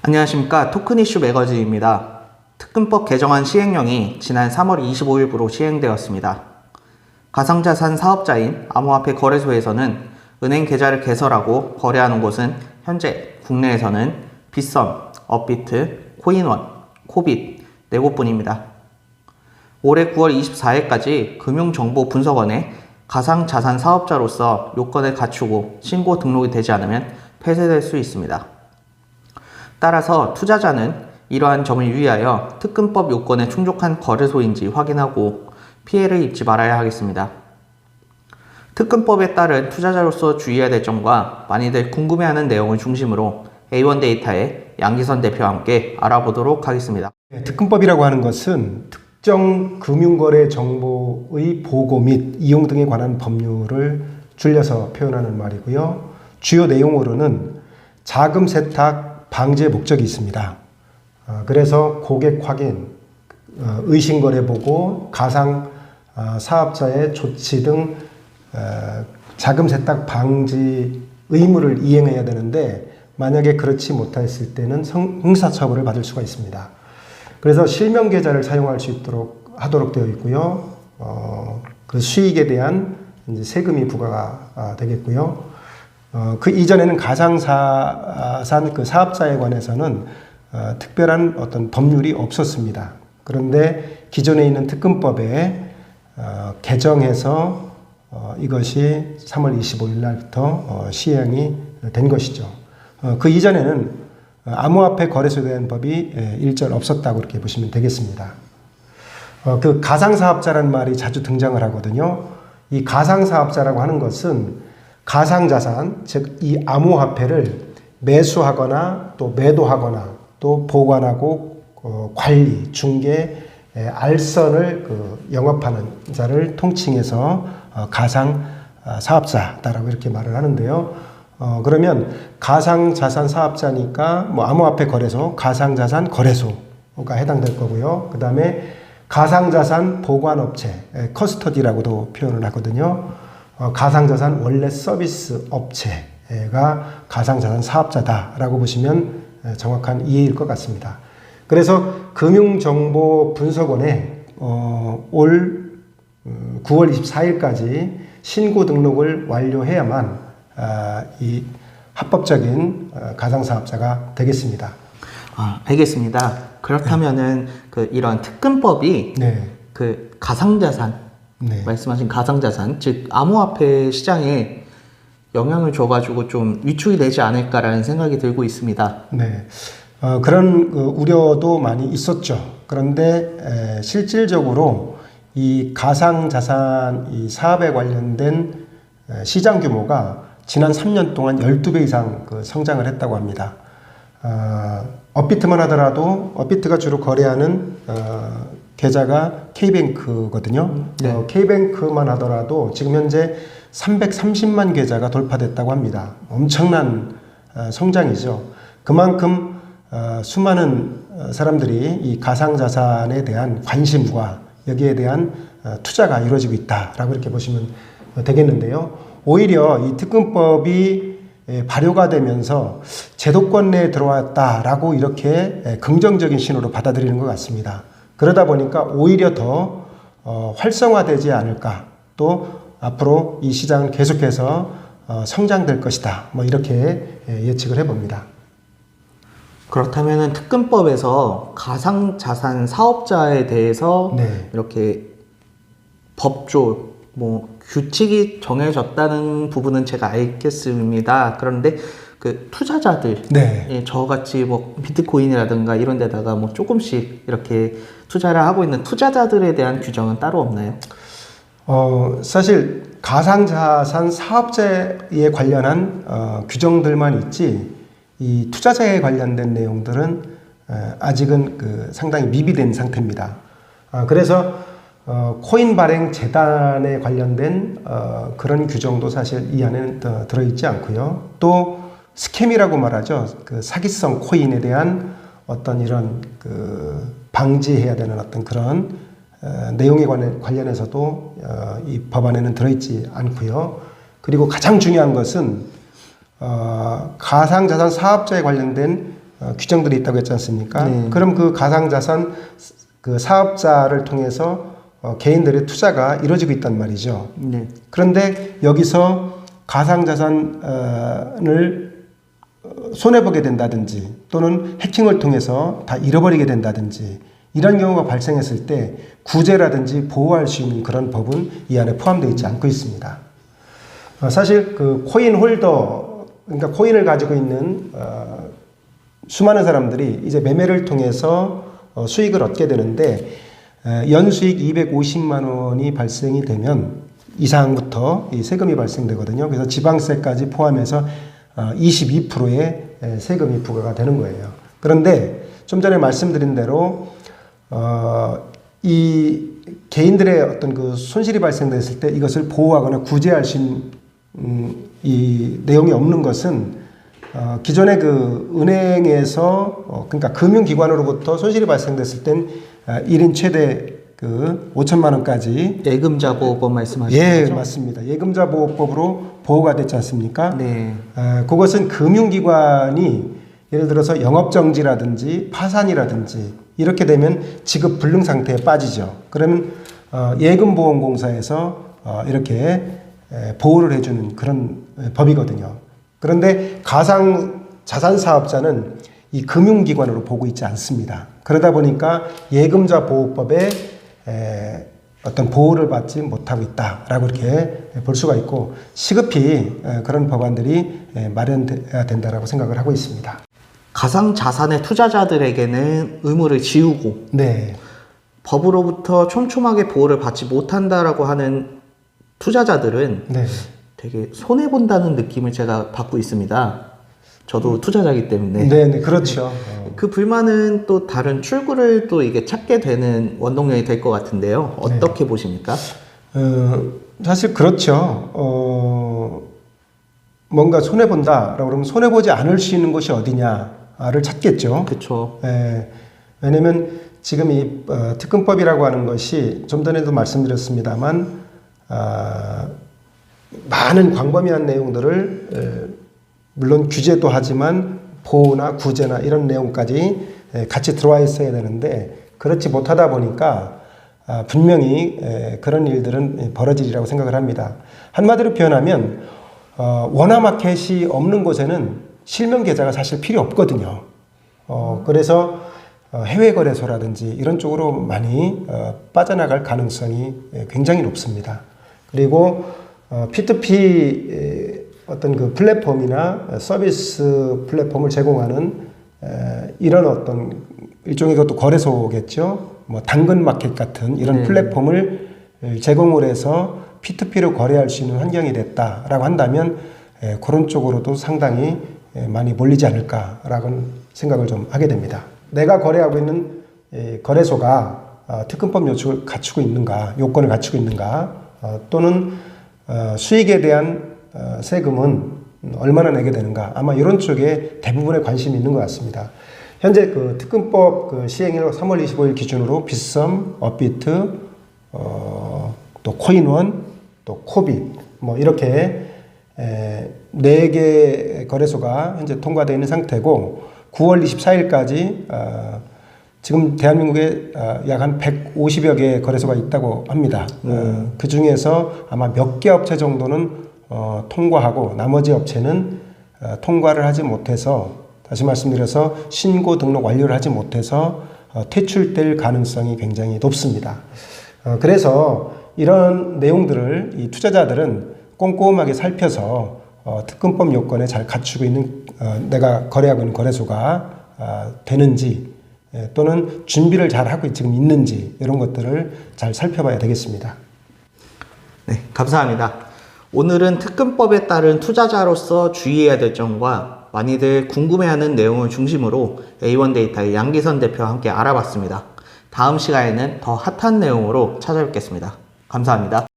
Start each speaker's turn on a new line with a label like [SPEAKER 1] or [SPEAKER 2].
[SPEAKER 1] 안녕하십니까. 토큰 이슈 매거진입니다. 특근법 개정안 시행령이 지난 3월 25일부로 시행되었습니다. 가상자산 사업자인 암호화폐 거래소에서는 은행 계좌를 개설하고 거래하는 곳은 현재 국내에서는 빗썸, 업비트, 코인원, 코빗 4곳뿐입니다. 올해 9월 24일까지 금융정보분석원에 가상자산 사업자로서 요건을 갖추고 신고 등록이 되지 않으면 폐쇄될 수 있습니다. 따라서 투자자는 이러한 점을 유의하여 특근법 요건에 충족한 거래소인지 확인하고 피해를 입지 말아야 하겠습니다. 특근법에 따른 투자자로서 주의해야 될 점과 많이들 궁금해하는 내용을 중심으로 A1데이터의 양기선 대표와 함께 알아보도록 하겠습니다.
[SPEAKER 2] 특근법이라고 하는 것은 특정 금융거래 정보의 보고 및 이용 등에 관한 법률을 줄여서 표현하는 말이고요. 주요 내용으로는 자금 세탁 방지의 목적이 있습니다. 그래서 고객 확인, 의심거래 보고, 가상 사업자의 조치 등 자금 세탁 방지 의무를 이행해야 되는데 만약에 그렇지 못했을 때는 형사처벌을 받을 수가 있습니다. 그래서 실명 계좌를 사용할 수 있도록 하도록 되어 있고요. 그 수익에 대한 이제 세금이 부과가 되겠고요. 그 이전에는 가상자산 그 사업자에 관해서는 특별한 어떤 법률이 없었습니다. 그런데 기존에 있는 특근법에 개정해서 이것이 3월 25일 날부터 시행이 된 것이죠. 그 이전에는 암호화폐 거래소에 대한 법이 일절 없었다고 이렇게 보시면 되겠습니다. 그 가상사업자라는 말이 자주 등장을 하거든요. 이 가상사업자라고 하는 것은 가상자산, 즉 이 암호화폐를 매수하거나 또 매도하거나 또 보관하고 관리, 중개, 알선을 영업하는 자를 통칭해서 가상사업자다라고 이렇게 말을 하는데요. 그러면 가상자산 사업자니까 뭐 암호화폐 거래소, 가상자산 거래소가 해당될 거고요. 그 다음에 가상자산 보관업체, 커스터디라고도 표현을 하거든요. 가상자산 원래 서비스 업체가 가상자산 사업자다라고 보시면 정확한 이해일 것 같습니다. 그래서 금융정보분석원에 올 9월 24일까지 신고 등록을 완료해야만 이 합법적인 가상사업자가 되겠습니다.
[SPEAKER 1] 알겠습니다. 그렇다면은 이런 특근법이 그 가상자산, 말씀하신 가상자산, 즉 암호화폐 시장에 영향을 줘가지고 좀 위축이 되지 않을까라는 생각이 들고 있습니다.
[SPEAKER 2] 그런 우려도 많이 있었죠. 그런데 실질적으로 이 가상자산 이 사업에 관련된 시장 규모가 지난 3년 동안 12배 이상 성장을 했다고 합니다. 업비트만 하더라도 업비트가 주로 거래하는 계좌가 K뱅크거든요. K뱅크만 하더라도 지금 현재 330만 계좌가 돌파됐다고 합니다. 엄청난 성장이죠. 그만큼 수많은 사람들이 이 가상자산에 대한 관심과 여기에 대한 투자가 이루어지고 있다라고 이렇게 보시면 되겠는데요. 오히려 이 특근법이 발효가 되면서 제도권 내에 들어왔다라고 이렇게 긍정적인 신호로 받아들이는 것 같습니다. 그러다 보니까 오히려 더 활성화되지 않을까, 또 앞으로 이 시장은 계속해서 성장될 것이다, 뭐 이렇게 예측을 해봅니다.
[SPEAKER 1] 그렇다면은 특근법에서 가상자산 사업자에 대해서 이렇게 법조, 규칙이 정해졌다는 부분은 제가 알겠습니다. 그런데 그 투자자들, 저같이 비트코인이라든가 이런 데다가 조금씩 이렇게 투자를 하고 있는 투자자들에 대한 규정은 따로 없나요?
[SPEAKER 2] 사실 가상자산 사업자에 관련한 규정들만 있지 이 투자자에 관련된 내용들은 아직은 상당히 미비된 상태입니다. 그래서 코인 발행 재단에 관련된 그런 규정도 사실 이 안에는 들어있지 않고요. 또 스캠이라고 말하죠. 그 사기성 코인에 대한 어떤 이런 방지해야 되는 어떤 그런 내용에 관련해서도 이 법안에는 들어있지 않고요. 그리고 가장 중요한 것은 가상자산 사업자에 관련된 규정들이 있다고 했지 않습니까?
[SPEAKER 1] 네.
[SPEAKER 2] 그럼 그 가상자산 그 사업자를 통해서 개인들의 투자가 이루어지고 있단 말이죠.
[SPEAKER 1] 네.
[SPEAKER 2] 그런데 여기서 가상자산을 손해보게 된다든지 또는 해킹을 통해서 다 잃어버리게 된다든지 이런 경우가 발생했을 때 구제라든지 보호할 수 있는 그런 법은 이 안에 포함되어 있지 않고 있습니다. 사실 그 코인 홀더, 그러니까 코인을 가지고 있는 수많은 사람들이 이제 매매를 통해서 수익을 얻게 되는데 연수익 250만 원이 발생이 되면 이상부터 이 세금이 발생되거든요. 그래서 지방세까지 포함해서 22%의 세금이 부과가 되는 거예요. 그런데 좀 전에 말씀드린 대로 이 개인들의 어떤 그 손실이 발생됐을 때 이것을 보호하거나 구제할 수 있는 이 내용이 없는 것은 기존의 그 은행에서 그러니까 금융기관으로부터 손실이 발생됐을 땐 1인 최대 그 5천만 원까지
[SPEAKER 1] 예금자 보호법 말씀하시는
[SPEAKER 2] 예,
[SPEAKER 1] 거죠?
[SPEAKER 2] 맞습니다. 예금자 보호법으로 보호가 됐지 않습니까?
[SPEAKER 1] 네.
[SPEAKER 2] 그것은 금융기관이 예를 들어서 영업정지라든지 파산이라든지 이렇게 되면 지급 불능 상태에 빠지죠. 그러면 예금보험공사에서 이렇게 보호를 해주는 그런 법이거든요. 그런데 가상자산사업자는 이 금융기관으로 보고 있지 않습니다. 그러다 보니까 예금자 보호법에 어떤 보호를 받지 못하고 있다라고 이렇게 볼 수가 있고 시급히 그런 법안들이 마련돼야 된다라고 생각을 하고 있습니다.
[SPEAKER 1] 가상자산의 투자자들에게는 의무를 지우고
[SPEAKER 2] 네.
[SPEAKER 1] 법으로부터 촘촘하게 보호를 받지 못한다라고 하는 투자자들은
[SPEAKER 2] 네.
[SPEAKER 1] 되게 손해본다는 느낌을 제가 받고 있습니다. 저도 투자자이기 때문에.
[SPEAKER 2] 네, 그렇죠.
[SPEAKER 1] 그 불만은 또 다른 출구를 또 이게 찾게 되는 원동력이 될 것 같은데요. 어떻게 보십니까?
[SPEAKER 2] 사실 그렇죠. 뭔가 손해본다라고 그러면 손해보지 않을 수 있는 곳이 어디냐를 찾겠죠.
[SPEAKER 1] 그렇죠.
[SPEAKER 2] 왜냐면 지금 이 특근법이라고 하는 것이 좀 전에도 말씀드렸습니다만 많은 광범위한 내용들을 물론 규제도 하지만 보호나 구제나 이런 내용까지 같이 들어와 있어야 되는데 그렇지 못하다 보니까 분명히 그런 일들은 벌어지리라고 생각을 합니다. 한마디로 표현하면 원화마켓이 없는 곳에는 실명 계좌가 사실 필요 없거든요. 그래서 해외 거래소라든지 이런 쪽으로 많이 빠져나갈 가능성이 굉장히 높습니다. 그리고 P2P 어떤 그 플랫폼이나 서비스 플랫폼을 제공하는 이런 어떤 일종의 것도 거래소겠죠. 뭐 당근마켓 같은 이런 플랫폼을 제공을 해서 P2P로 거래할 수 있는 환경이 됐다라고 한다면 그런 쪽으로도 상당히 많이 몰리지 않을까라고 생각을 좀 하게 됩니다. 내가 거래하고 있는 거래소가 특근법 요건을 갖추고 있는가 또는 수익에 대한 세금은 얼마나 내게 되는가 아마 이런 쪽에 대부분의 관심이 있는 것 같습니다. 현재 그 특근법 그 시행일 3월 25일 기준으로 빗썸, 업비트, 또 코인원, 또 코빗 뭐 이렇게 4개 거래소가 현재 통과되어 있는 상태고 9월 24일까지 지금 대한민국에 약 한 150여 개의 거래소가 있다고 합니다. 그 중에서 아마 몇 개 업체 정도는 통과하고 나머지 업체는 통과를 하지 못해서 다시 말씀드려서 신고 등록 완료를 하지 못해서 퇴출될 가능성이 굉장히 높습니다. 그래서 이런 내용들을 이 투자자들은 꼼꼼하게 살펴서 특근법 요건에 잘 갖추고 있는 내가 거래하고 있는 거래소가 되는지 또는 준비를 잘 하고 지금 있는지 이런 것들을 잘 살펴봐야 되겠습니다.
[SPEAKER 1] 네, 감사합니다. 오늘은 특근법에 따른 투자자로서 주의해야 될 점과 많이들 궁금해하는 내용을 중심으로 A1 데이터의 양기선 대표와 함께 알아봤습니다. 다음 시간에는 더 핫한 내용으로 찾아뵙겠습니다. 감사합니다.